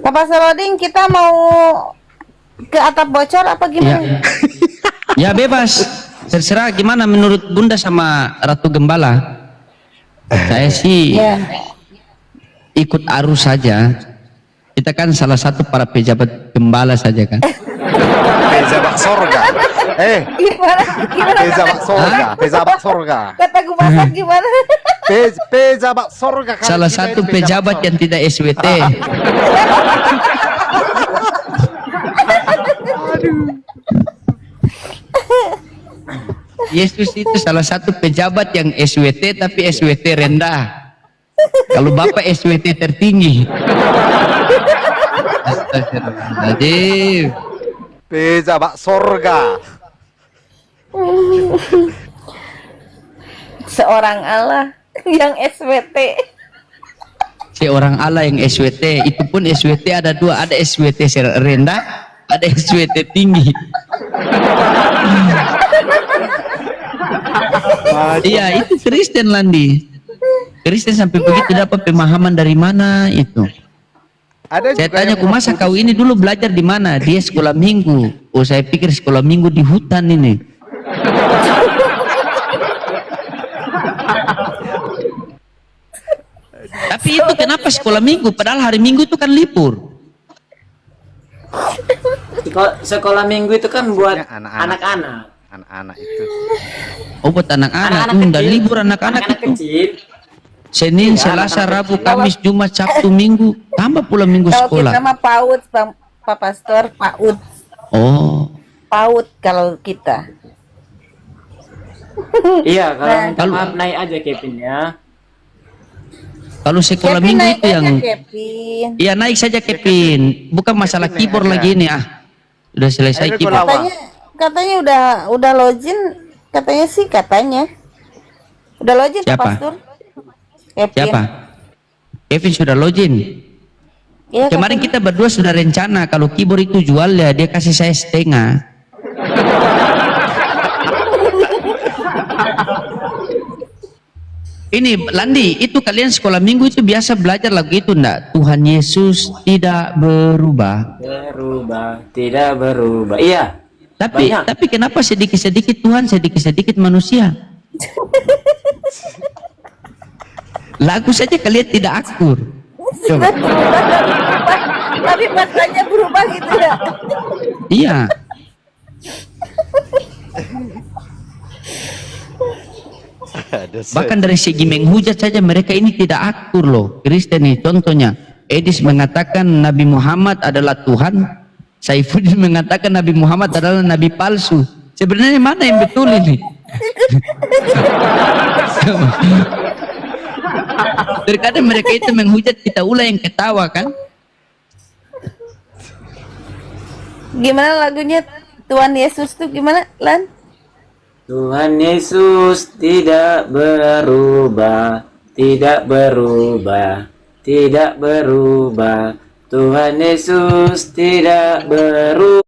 Papa Seroding, kita mau ke atap bocor apa gimana? Ya bebas, terserah gimana menurut Bunda sama Ratu Gembala. Saya sih ikut arus saja. Kita kan salah satu para pejabat gembala saja kan. Pejabat sorga. Gimana? Pejabat sorga. Kata gue masak gimana? Pejabat sorga. Salah satu pejabat yang tidak SWT. Yesus itu salah satu pejabat yang SWT tapi SWT rendah. Kalau Bapak SWT tertinggi. Astagfirullahaladzim. Pejabat sorga. Seorang Allah yang SWT. Seorang Allah yang SWT. Itu pun SWT ada dua. Ada SWT rendah, ada SWT tinggi. Iya, itu Kristen Landi. Kristen sampai begitu dapat pemahaman dari mana itu? Saya tanya, masa kau ini dulu belajar di mana? Dia sekolah minggu. Oh, saya pikir sekolah minggu di hutan ini. Tapi itu kenapa sekolah minggu? Padahal hari Minggu itu kan libur. Sekolah minggu itu kan buat Anak-anak. Anak-anak itu. Oh, buat anak-anak. Dan libur anak-anak itu. kecil. Senin, Selasa, Rabu, Kamis, Jumat, Sabtu, Minggu. Tambah pula minggu Kalau sekolah. kita mah PAUD, Pak Pastor, PAUD. Oh. PAUD kalau kita. Iya, kalau minta Kalau- maaf naik aja Kevin ya. Kalau sekolah Kevin minggu naik itu aja, yang Kevin. iya naik saja Kevin. Bukan masalah keyboard lagi ini Udah selesai Ayo, keyboard. Katanya udah login, katanya sih katanya. Udah login Pak Siapa? Pastor? Kevin. Siapa? Kevin sudah login. Iya, Kemarin katanya. kita berdua sudah rencana kalau keyboard itu jual ya dia kasih saya setengah. Ini Landi, itu kalian sekolah minggu itu biasa belajar lagu itu enggak? Tuhan Yesus tidak berubah. Tidak berubah. Iya. Tapi Banyak. tapi kenapa sedikit-sedikit Tuhan, sedikit-sedikit manusia? Lagu saja kalian tidak akur. Coba. Tapi masanya berubah gitu ya. Iya. Bahkan dari segi menghujat saja mereka ini tidak akur loh. Kristen ini contohnya. Edis mengatakan Nabi Muhammad adalah Tuhan. Saifuddin mengatakan Nabi Muhammad adalah Nabi palsu. Sebenarnya mana yang betul ini? Terkadang mereka itu menghujat, kita ulah yang ketawa kan? Gimana lagunya Tuhan Yesus tuh gimana, Lan? Tuhan Yesus tidak berubah, tidak berubah, tidak berubah. Tuhan Yesus tidak berubah.